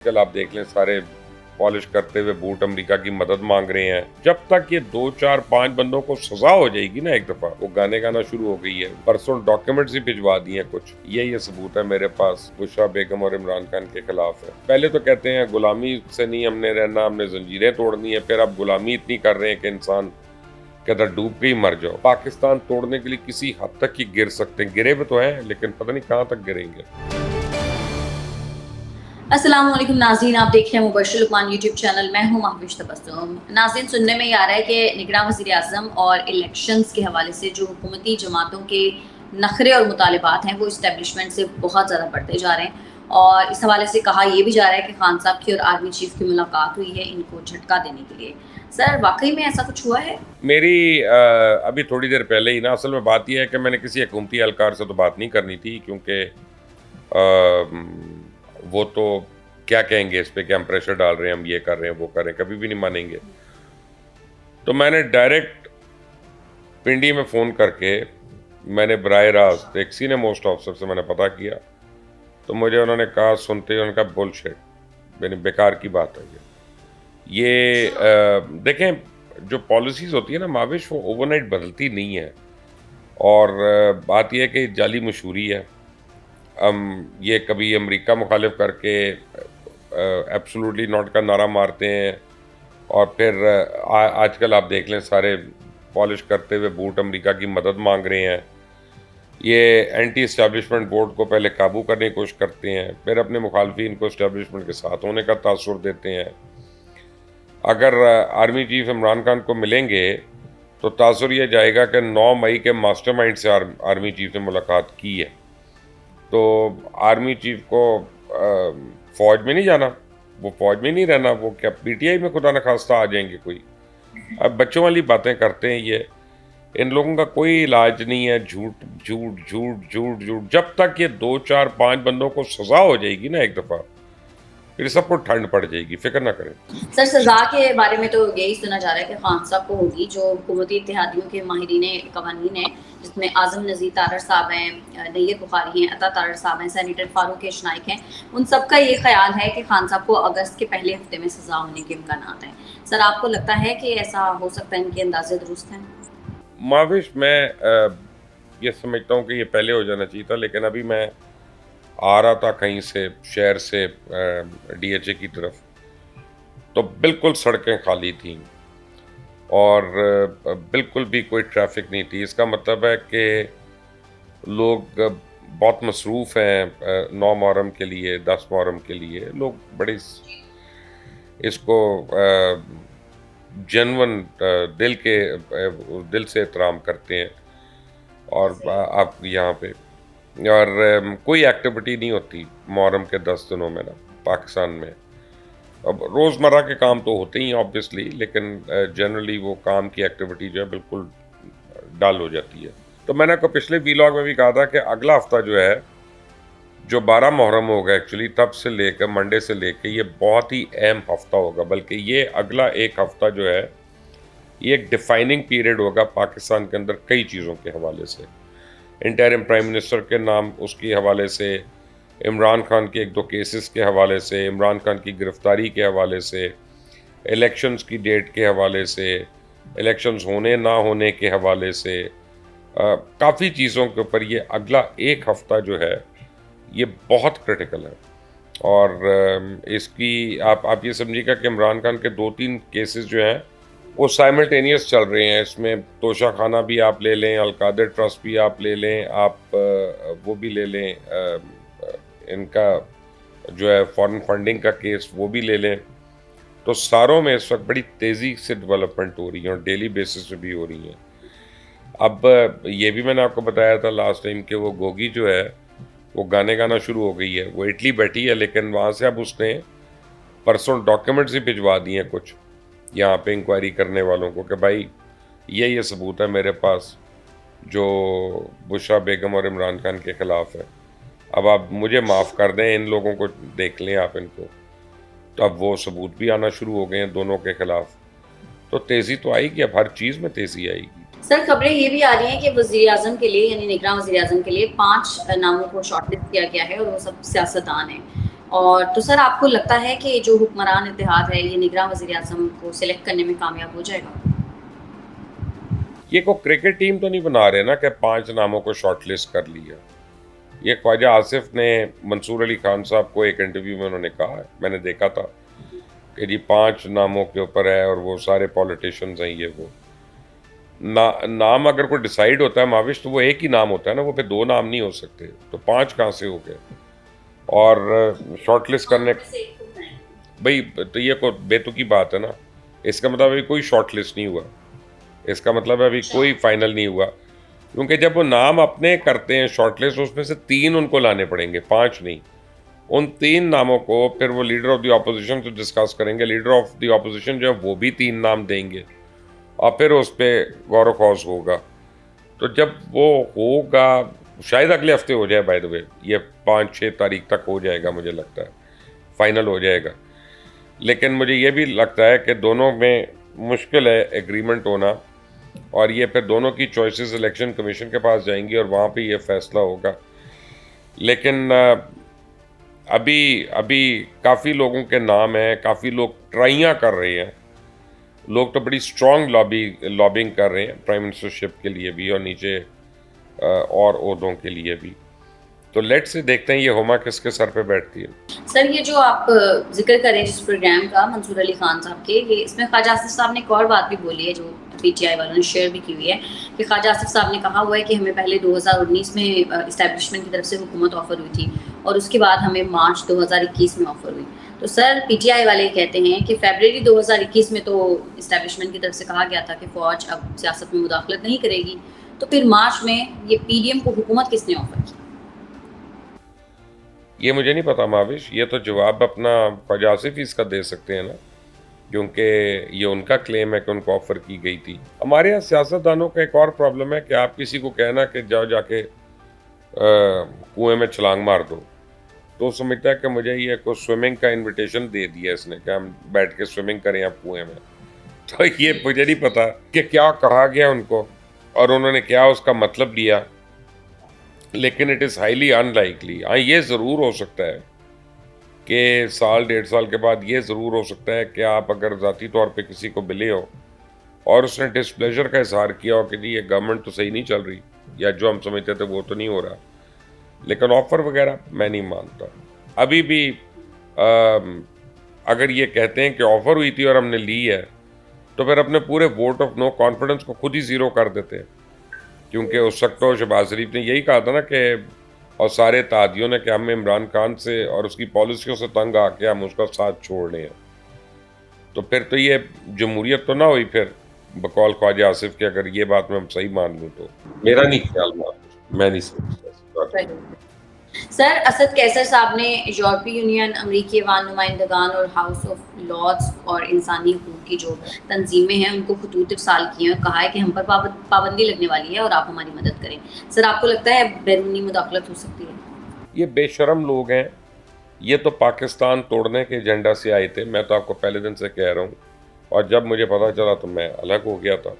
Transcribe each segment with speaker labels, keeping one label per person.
Speaker 1: कल आप देख लें सारे पॉलिश करते हुए बूट अमेरिका की मदद मांग रहे हैं। जब तक ये 2 4 5 बंदों को सजा हो जाएगी ना, एक दफा वो गाने गाना शुरू हो गई है। परसों डॉक्यूमेंट्स भी भिजवा दिए कुछ, ये सबूत है मेरे पास बुशरा बेगम और इमरान खान के खिलाफ है। पहले तो कहते हैं गुलामी से नहीं हमने रहना, हमने जंजीरें तोड़नी है, फिर अब गुलामी इतनी कर रहे हैं कि इंसान कहता डूब के ही मर जाओ। पाकिस्तान तोड़ने के लिए किसी हद तक ही गिर सकते हैं, गिरे भी तो हैं लेकिन पता नहीं कहाँ तक गिरेंगे।
Speaker 2: अस्सलाम वालेकुम नाज़रीन, आप देख रहे हैं मुबश्शिर लुकमान यूट्यूब चैनल। मैं हूं महविश तबस्सुम। नाज़रीन, सुनने में आ रहा है कि निगरान वज़ीर आज़म और इलेक्शंस के हवाले से जो हुकूमती जमातों के नखरे और मुतालबात हैं वो इस्टेब्लिशमेंट से बहुत ज़्यादा बढ़ते जा रहे हैं। और इस हवाले से कहा यह भी जा रहा है कि खान साहब की और आर्मी चीफ की मुलाकात हुई है इनको झटका देने के लिए। सर, वाकई में ऐसा कुछ हुआ है?
Speaker 1: मेरी अभी थोड़ी देर पहले ही ना, असल में बात यह है कि मैंने किसी हुकूमती एहलकार से तो बात नहीं करनी थी, क्योंकि वो तो क्या कहेंगे इस पे कि हम प्रेशर डाल रहे हैं, हम ये कर रहे हैं, वो कर रहे हैं, कभी भी नहीं मानेंगे। तो मैंने डायरेक्ट पिंडी में फ़ोन करके मैंने बराह रास्त एक सीनियर मोस्ट ऑफिसर से मैंने पता किया। तो मुझे उन्होंने कहा, सुनते ही उन्होंने कहा बुलशिट, यानी बेकार की बात है ये देखें जो पॉलिसीज़ होती है ना माविश, वो ओवरनाइट बदलती नहीं है। और बात यह है कि जाली मशहूरी है। ये कभी अमेरिका मुखालिफ करके एब्सोल्युटली नॉट का नारा मारते हैं, और फिर आजकल आप देख लें सारे पॉलिश करते हुए बूट अमेरिका की मदद मांग रहे हैं। ये एंटी इस्टेब्लिशमेंट बोर्ड को पहले काबू करने की कोशिश करते हैं, फिर अपने मुखालफिन को इस्टेब्लिशमेंट के साथ होने का तासुर देते हैं। अगर आर्मी चीफ इमरान खान को मिलेंगे तो तासुर यह जाएगा कि 9 मई के मास्टरमाइंड से आर्मी चीफ ने मुलाकात की है। तो आर्मी चीफ को फौज में नहीं जाना, वो फौज में नहीं रहना, वो क्या पीटीआई में खुदा न खास्ता आ जाएंगे कोई। अब बच्चों वाली बातें करते हैं ये, इन लोगों का कोई इलाज नहीं है। झूठ झूठ झूठ झूठ झूठ। जब तक ये 2 4 5 बंदों को सजा हो जाएगी ना एक दफ़ा, फिर सबको ठंड पड़ जाएगी, फिक्र ना करें।
Speaker 2: सर, सजा के बारे में तो यही सुना जा रहा है कि खान साहब को होगी, जो हुकूमती इत्तेहादियों के माहिरीन कवानीन हैं, जिसमें आज़म नज़ीर तारर साहब हैं, नैय्यर बुखारी हैं, अता तारर साहब हैं, सेनेटर फारूक नाइक हैं, उन सब का ये ख्याल है कि खान साहब को अगस्त के पहले हफ्ते में सजा होने के इम्कानात हैं। सर, आपको लगता है कि ऐसा हो सकता है, इनके अंदाजे दुरुस्त हैं?
Speaker 1: माविश, मैं ये समझता हूँ कि ये पहले हो जाना चाहिए था, लेकिन अभी मैं आ रहा था कहीं से, शहर से डीएचए की तरफ, तो बिल्कुल सड़कें खाली थीं और बिल्कुल भी कोई ट्रैफिक नहीं थी। इसका मतलब है कि लोग बहुत मसरूफ़ हैं 9 मुहर्रम के लिए, 10 मुहर्रम के लिए। लोग बड़ी इसको जेन्युइन दिल से एहतराम करते हैं। और आप यहाँ पे और कोई एक्टिविटी नहीं होती मुहर्रम के 10 दिनों में ना पाकिस्तान में। अब रोज़मर्रा के काम तो होते ही हैं ऑब्वियसली, लेकिन जनरली वो काम की एक्टिविटी जो है बिल्कुल डल हो जाती है। तो मैंने आपको पिछले वीलॉग में भी कहा था कि अगला हफ्ता जो है, जो 12 मुहर्रम होगा एक्चुअली, तब से लेकर मंडे से लेकर ये बहुत ही अहम हफ्ता होगा। बल्कि ये अगला एक हफ्ता जो है, ये एक डिफाइनिंग पीरियड होगा पाकिस्तान के अंदर कई चीज़ों के हवाले से। इंटरिम प्राइम मिनिस्टर के नाम उसके हवाले से, इमरान खान के 1 2 केसेस के हवाले से, इमरान खान की गिरफ्तारी के हवाले से, इलेक्शंस की डेट के हवाले से, इलेक्शंस होने ना होने के हवाले से, काफ़ी चीज़ों के ऊपर ये अगला एक हफ़्ता जो है ये बहुत क्रिटिकल है। और इसकी आप ये समझिएगा कि इमरान खान के 2 3 केसेस जो हैं वो साइमल्टेनियस चल रहे हैं। इसमें तोशा खाना भी आप ले लें, अलकादर ट्रस्ट भी आप ले लें, आप वो भी ले लें, इनका जो है फॉरेन फंडिंग का केस वो भी ले लें। तो सारों में इस वक्त बड़ी तेज़ी से डेवलपमेंट हो रही है और डेली बेसिस पे भी हो रही है। अब ये भी मैंने आपको बताया था लास्ट टाइम कि वो गोगी जो है वो गाने गाना शुरू हो गई है। वो इटली बैठी है, लेकिन वहाँ से अब उसने परसों डॉक्यूमेंट्स ही भिजवा दिए हैं कुछ यहाँ पे इंक्वायरी करने वालों को कि भाई ये सबूत है मेरे पास जो बुशरा बेगम और इमरान खान के ख़िलाफ़ है। अब आप मुझे माफ़ कर दें, इन लोगों को देख लें आप इनको। तो अब वो सबूत भी आना शुरू हो गए हैं दोनों के ख़िलाफ़। तो तेज़ी तो आएगी, अब हर चीज़ में तेज़ी आएगी।
Speaker 2: सर, खबरें ये भी आ रही हैं कि वज़ीर-ए-आज़म के लिए, यानी निगरान वज़ीर-ए-आज़म के लिए 5 नामों को शॉर्टलिस्ट किया गया है और वो सब सियासतदान हैं। और तो सर आपको लगता है कि जो हुक्मरान इत्तेहाद है ये निगरान वज़ीर आज़म को सिलेक्ट करने में कामयाब हो जाएगा?
Speaker 1: ये को क्रिकेट टीम तो नहीं बना रहे ना कि 5 नामों को शॉर्टलिस्ट कर लिया। ये ख्वाजा आसिफ ने मंसूर अली खान साहब को एक इंटरव्यू में उन्होंने कहा है, मैंने देखा था कि जी 5 नामों के ऊपर है और वो सारे पॉलिटिशियंस हैं ये वो। नाम अगर कोई डिसाइड होता है माविश तो वो एक ही नाम होता है ना, वो फिर 2 नाम नहीं हो सकते, तो 5 कहाँ से हो गए? और शॉर्टलिस्ट करने भाई तो ये को बेतुकी बात है ना। इसका मतलब अभी कोई शॉर्टलिस्ट नहीं हुआ, इसका मतलब अभी कोई फाइनल नहीं हुआ, क्योंकि जब वो नाम अपने करते हैं शॉर्टलिस्ट उसमें से 3 उनको लाने पड़ेंगे, 5 नहीं। उन 3 नामों को फिर वो लीडर ऑफ द ऑपोजिशन से डिस्कस करेंगे, लीडर ऑफ द ऑपोजिशन जो है वो भी 3 नाम देंगे और फिर उस पर गौर खौज होगा। तो जब वो होगा शायद अगले हफ्ते हो जाए, बाय द वे ये 5-6 तारीख तक हो जाएगा, मुझे लगता है फाइनल हो जाएगा। लेकिन मुझे ये भी लगता है कि दोनों में मुश्किल है एग्रीमेंट होना, और ये फिर दोनों की चॉइसेस इलेक्शन कमीशन के पास जाएंगी और वहाँ पे ये फैसला होगा। लेकिन अभी अभी काफ़ी लोगों के नाम हैं, काफ़ी लोग ट्राइयाँ कर रहे हैं, लोग तो बड़ी स्ट्रॉन्ग लॉबिंग कर रहे हैं प्राइम मिनिस्टरशिप के लिए भी और नीचे और ओहदों के लिए भी। तो लेट्स से देखते हैं ये हुमा किसके सर पे बैठती है।
Speaker 2: सर ये जो आप जिक्र करें जिस प्रोग्राम का मंसूर अली खान साहब के, ये इसमें ख्वाजा आसिफ साहब ने एक और बात भी बोली है जो पीटीआई वालों ने शेयर भी की हुई है कि ख्वाजा आसिफ साहब ने कहा हुआ है कि हमें पहले 2019 में इस्टेब्लिशमेंट की तरफ से हुकूमत ऑफर हुई थी और उसके बाद हमें मार्च 2021 में ऑफर हुई। तो सर पीटीआई वाले कहते हैं कि फरवरी 2021 में तो इस्टेब्लिशमेंट की तरफ से कहा गया था कि फ़ौज अब सियासत में मुदाखलत नहीं करेगी, तो फिर मार्च में ये पीडीएम को हुकूमत किसने ऑफर की?
Speaker 1: ये मुझे नहीं पता माविश, ये तो जवाब अपना ख्वाजा आसिफ ही इसका दे सकते हैं ना, क्योंकि ये उनका क्लेम है कि उनको ऑफ़र की गई थी। हमारे यहाँ सियासतदानों का एक और प्रॉब्लम है कि आप किसी को कहना कि जाओ जाके कुएं में छलांग मार दो, तो समझता है कि मुझे ये को स्विमिंग का इनविटेशन दे दिया इसने कि हम बैठ के स्विमिंग करें आप कुएं में। तो ये मुझे नहीं पता कि क्या कहा गया उनको और उन्होंने क्या उसका मतलब लिया, लेकिन इट इज़ हाईली अनलाइकली। हाँ, ये ज़रूर हो सकता है कि 1-1.5 साल के बाद ये ज़रूर हो सकता है कि आप अगर ज़ाती तौर पे किसी को मिले हो और उसने डिस्प्लेजर का इजहार किया हो कि जी ये गवर्नमेंट तो सही नहीं चल रही या जो हम समझते थे वो तो नहीं हो रहा, लेकिन ऑफ़र वगैरह मैं नहीं मानता। अभी भी अगर ये कहते हैं कि ऑफ़र हुई थी और हमने ली है, तो फिर अपने पूरे वोट ऑफ नो कॉन्फिडेंस को खुद ही ज़ीरो कर देते हैं, क्योंकि उस वक्त तो शहबाज शरीफ ने यही कहा था ना कि और सारे तादियों ने कि हम इमरान खान से और उसकी पॉलिसियों से तंग आके हम उसका साथ छोड़ रहे हैं। तो फिर तो ये जमहूरियत तो ना हुई फिर बकौल ख्वाजा आसिफ के, अगर ये बात मैं सही मान लूँ तो। मेरा नहीं ख्याल, मैं नहीं समझता ऐसी बात।
Speaker 2: सर असद कैसर साहब ने यूरोपीय यूनियन, अमरीकी अवाम नुमाइंदगान और हाउस ऑफ लॉर्ड्स और इंसानी हकूक़ की जो तंजीमें हैं उनको खतूत इरसाल किए हैं और कहा है कि हम पर पाबंदी लगने वाली है और आप हमारी मदद करें। सर आपको लगता है बैरूनी मुदाखलत हो सकती है?
Speaker 1: ये बेशरम लोग हैं, ये तो पाकिस्तान तोड़ने के एजेंडा से आए थे, मैं तो आपको पहले दिन से कह रहा हूँ। और जब मुझे पता चला तो मैं अलग हो गया था,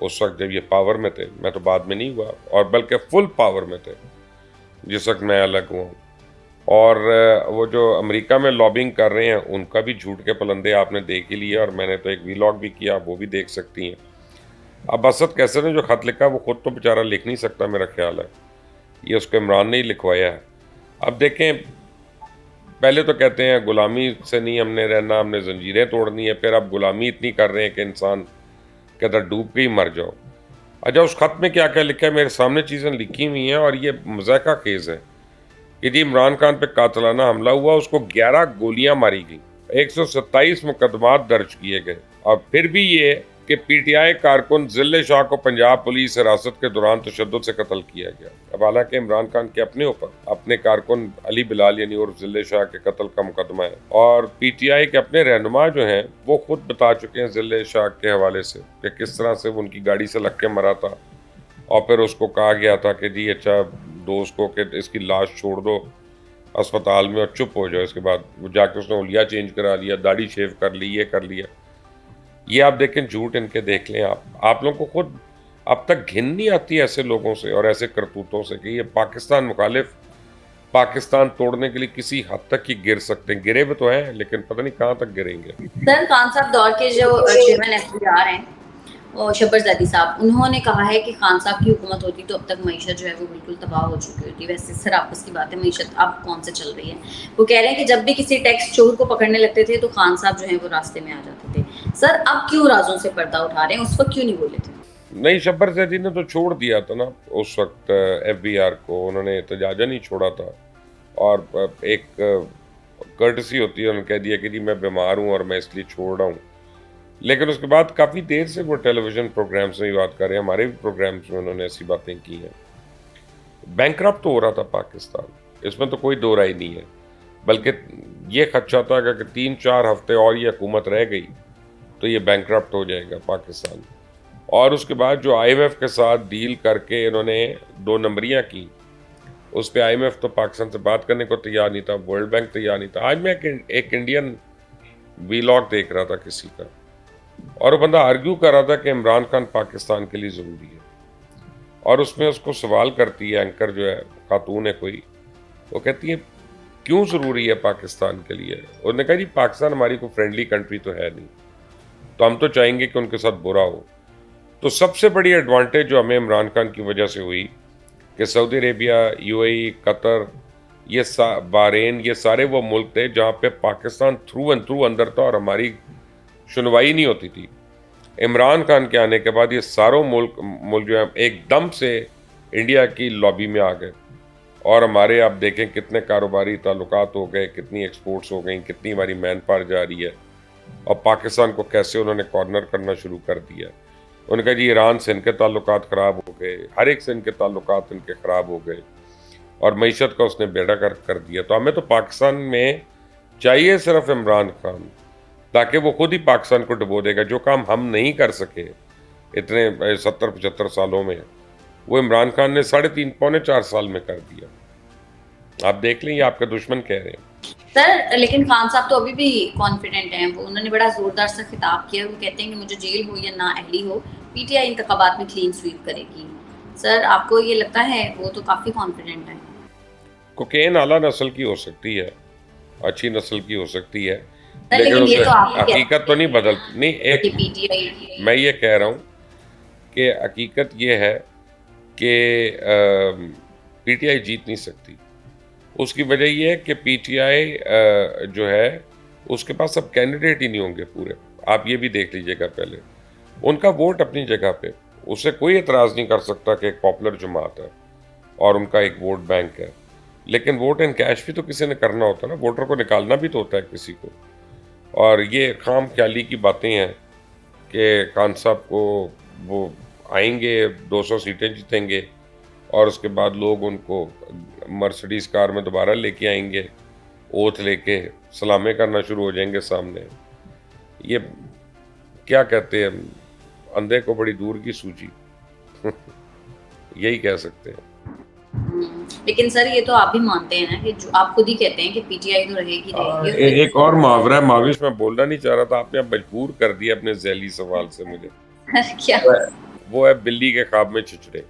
Speaker 1: उस वक्त जब ये पावर में थे। मैं तो बाद में नहीं हुआ, और बल्कि फुल पावर में थे जिस वक्त मैं अलग हुआ। और वो जो अमेरिका में लॉबिंग कर रहे हैं उनका भी झूठ के पलंदे आपने देख ही लिया, और मैंने तो एक वीलॉग भी किया, वो भी देख सकती हैं। अब असद कैसर ने जो ख़त लिखा वो ख़ुद तो बेचारा लिख नहीं सकता, मेरा ख्याल है ये उसको इमरान ने ही लिखवाया है। अब देखें, पहले तो कहते हैं ग़ुलामी से नहीं हमने रहना, हमने जंजीरें तोड़नी है, फिर अब ग़ुलामी इतनी कर रहे हैं कि इंसान के अंदर डूब के ही मर जाओ। अच्छा, उस ख़त में क्या क्या लिखा है मेरे सामने चीज़ें लिखी हुई हैं, और ये मज़ाक़ा केस है कि जी इमरान खान पे कातलाना हमला हुआ, उसको 11 गोलियां मारी गई, 127 मुकदमात दर्ज किए गए, और फिर भी ये कि पीटीआई कारकुन जिले शाह को पंजाब पुलिस हिरासत के दौरान तशद्दुद से कत्ल किया गया। अब हालांकि इमरान खान के अपने ऊपर अपने कारकुन अली बिलाल यानी और जिले शाह के कत्ल का मुकदमा है, और पीटीआई के अपने रहनुमा जो हैं वो खुद बता चुके हैं जिले शाह के हवाले से कि किस तरह से वो उनकी गाड़ी से लग के मरा था, और फिर उसको कहा गया था कि जी अच्छा दोस्त को कि इसकी लाश छोड़ दो अस्पताल में और चुप हो जाओ। इसके बाद वो जाके उसने हुलिया चेंज करा लिया, दाढ़ी शेव कर ली, ये कर लिया। ये आप देखें, झूठ इनके देख लें आप लोगों को खुद अब तक घिन नहीं आती ऐसे लोगों से और ऐसे करतूतों से कि ये पाकिस्तान मुखालिफ पाकिस्तान तोड़ने के लिए किसी हद तक ही गिर सकते हैं। गिरे भी तो हैं, लेकिन पता नहीं कहाँ तक गिरेंगे।
Speaker 2: सर खान साहब दौर के जो चेयरमैन एफबीआर हैं और शब्बर ज़ैदी साहब, उन्होंने कहा है कि खान साहब की हुकूमत होती तो अब तक मईशत जो है वो बिल्कुल तबाह हो चुकी होती। वैसे सर आपस की बात है, मईशत अब कौन से चल रही है? वो कह रहे हैं कि जब भी किसी टैक्स चोर को पकड़ने लगते थे तो खान साहब जो है वो रास्ते में आ जाते थे। सर अब क्यों राजों से पर्दा उठा रहे हैं, उस वक्त क्यों नहीं बोले थे?
Speaker 1: नहीं, शब्बर ज़ैदी ने तो छोड़ दिया था ना उस वक्त एफबीआर को, उन्होंने एहतजाजा नहीं छोड़ा था। और एक कर्टसी होती है, उन्होंने कह दिया कि जी मैं बीमार हूँ और मैं इसलिए छोड़ रहा हूँ। लेकिन उसके बाद काफ़ी देर से वो टेलीविज़न प्रोग्राम्स में बात कर रहे हैं, हमारे भी प्रोग्राम्स में उन्होंने ऐसी बातें की हैं। बैंकरप्ट तो हो रहा था पाकिस्तान, इसमें तो कोई दो राय नहीं है। बल्कि ये खदशा था कि 3-4 हफ्ते और ये हुकूमत रह गई तो ये बैंकरप्ट हो जाएगा पाकिस्तान। और उसके बाद जो आईएमएफ के साथ डील करके इन्होंने 2 नंबरियाँ की, उस पर आईएमएफ तो पाकिस्तान से बात करने को तैयार नहीं था, वर्ल्ड बैंक तैयार नहीं था। आज मैं एक इंडियन वीलॉग देख रहा था किसी का, और वो बंदा आर्ग्यू कर रहा था कि इमरान खान पाकिस्तान के लिए ज़रूरी है। और उसमें उसको सवाल करती है एंकर, जो है खातून है कोई, वो कहती है क्यों ज़रूरी है पाकिस्तान के लिए? उन्होंने कहा जी पाकिस्तान हमारी कोई फ्रेंडली कंट्री तो है नहीं, तो हम तो चाहेंगे कि उनके साथ बुरा हो। तो सबसे बड़ी एडवांटेज जो हमें इमरान खान की वजह से हुई कि सऊदी अरेबिया, यूएई, कतर, ये बहरीन, ये सारे वो मुल्क थे जहाँ पे पाकिस्तान थ्रू एंड थ्रू अंदर था और हमारी सुनवाई नहीं होती थी। इमरान खान के आने के बाद ये सारों मुल्क जो है एकदम से इंडिया की लॉबी में आ गए, और हमारे आप देखें कितने कारोबारी ताल्लुकात हो गए, कितनी एक्सपोर्ट्स हो गई, कितनी हमारी मैन पावर जा रही है, और पाकिस्तान को कैसे उन्होंने कॉर्नर करना शुरू कर दिया। उन्होंने कहा जी ईरान से इनके ताल्लुकात ख़राब हो गए, हर एक से इनके ताल्लुकात इनके ख़राब हो गए, और मईशत का उसने बेड़ा कर दिया। तो हमें तो पाकिस्तान में चाहिए सिर्फ इमरान खान, ताकि वो खुद ही पाकिस्तान को डुबो देगा। जो काम हम नहीं कर सके इतने 70-75 सालों में, वो इमरान खान ने 3.5-4 साल में कर दिया। आप देख लें, ये आपके दुश्मन कह रहे हैं।
Speaker 2: सर लेकिन खान साहब तो अभी भी कॉन्फिडेंट हैं, वो उन्होंने बड़ा जोरदार सा खिताब किया। वो कहते हैं कि मुझे जेल हो या ना अहली हो, पीटीआई इंतखाबात में क्लीन स्वीप करेगी। सर आपको ये लगता है? वो तो काफ़ी कॉन्फिडेंट है।
Speaker 1: कोकेन आला नस्ल की हो सकती है, अच्छी नस्ल की हो सकती है,
Speaker 2: सर
Speaker 1: लेकिन
Speaker 2: लेकिन ये
Speaker 1: उसे
Speaker 2: तो आप
Speaker 1: हकीकत तो नहीं बदलती। नहीं,
Speaker 2: कि
Speaker 1: एक
Speaker 2: पीटीआई
Speaker 1: मैं ये कह रहा हूँ कि हकीकत ये है कि पीटीआई जीत नहीं सकती। उसकी वजह ये है कि पीटीआई जो है उसके पास अब कैंडिडेट ही नहीं होंगे पूरे। आप ये भी देख लीजिएगा, पहले उनका वोट अपनी जगह पे, उससे कोई एतराज़ नहीं कर सकता कि एक पॉपुलर जमात है और उनका एक वोट बैंक है, लेकिन वोट इन कैश भी तो किसी ने करना होता है ना, वोटर को निकालना भी तो होता है किसी को। और ये खाम ख्याली की बातें हैं कि खान साहब को वो आएंगे, 200 सीटें जीतेंगे, और उसके बाद लोग उनको मर्सिडीज़ कार में दोबारा लेके आएंगे, ओथ लेके सलामें करना शुरू हो जाएंगे सामने। ये क्या कहते हैं, अंधे को बड़ी दूर की सूझी यही कह सकते हैं।
Speaker 2: लेकिन सर ये तो आप भी मानते हैं ना कि जो आप खुद ही कहते हैं कि पीटीआई तो रहेगी रहेगी।
Speaker 1: एक और मुहावरा है, माविश मैं बोलना नहीं चाह रहा था, आपने अब मजबूर कर दिया अपने जैली सवाल से मुझे।
Speaker 2: क्या?
Speaker 1: वो है बिल्ली के ख्वाब में छिचड़े।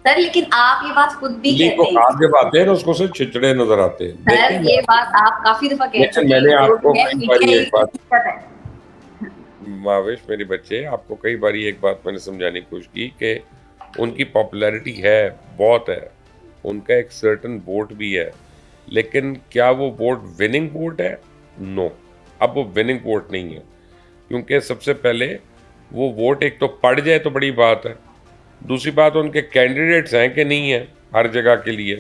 Speaker 2: सर लेकिन आप ये बात खुद भी
Speaker 1: बिल्ली को
Speaker 2: कहते
Speaker 1: ख्वाब जब आते हैं ना, उसको सिर्फ छिचड़े नजर आते हैं।
Speaker 2: सर ये बात आप काफी दफा कह चुके हैं।
Speaker 1: मैंने आपको कई बारी एक बात,
Speaker 2: दिक्कत है।
Speaker 1: माविश मेरे बच्चे, आपको कई बारी एक बात मैंने समझाने की कोशिश की कि उनकी पॉपुलैरिटी है, बहुत है, उनका एक सर्टन वोट भी है, लेकिन क्या वो वोट विनिंग वोट है? नो, अब वो विनिंग वोट नहीं है, क्योंकि सबसे पहले वो वोट एक तो पड़ जाए तो बड़ी बात है, दूसरी बात उनके कैंडिडेट्स हैं कि नहीं है हर जगह के लिए,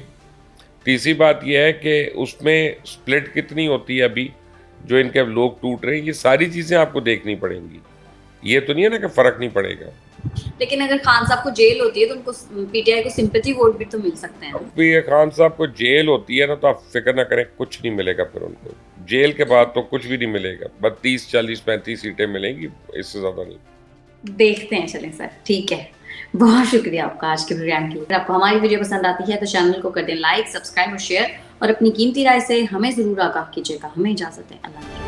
Speaker 1: तीसरी बात यह है कि उसमें स्प्लिट कितनी होती है अभी जो इनके लोग टूट रहे हैं। ये सारी चीज़ें आपको देखनी पड़ेंगी, ये तो नहीं है ना कि फ़र्क नहीं पड़ेगा।
Speaker 2: लेकिन अगर खान साहब को जेल होती है तो उनको पीटीआई को सिंपैथी वोट भी तो मिल सकते हैं।
Speaker 1: अब भी खान साहब को जेल होती है ना, तो आप फिक्र ना करें, कुछ नहीं मिलेगा फिर उनको जेल के बाद, तो कुछ भी नहीं मिलेगा, बस 30, 40, 35 सीटें मिलेंगी, इससे ज़्यादा नहीं।
Speaker 2: देखते हैं, चलें सर, ठीक है। बहुत शुक्रिया आपका आज के प्रोग्राम के लिए। अगर आपको हमारी वीडियो पसंद आती है तो चैनल को कर दें लाइक, सब्सक्राइब और शेयर, और अपनी कीमती राय से हमें ज़रूर आगाह कीजिएगा। हमें इजाज़त है, अल्लाह हाफ़िज़।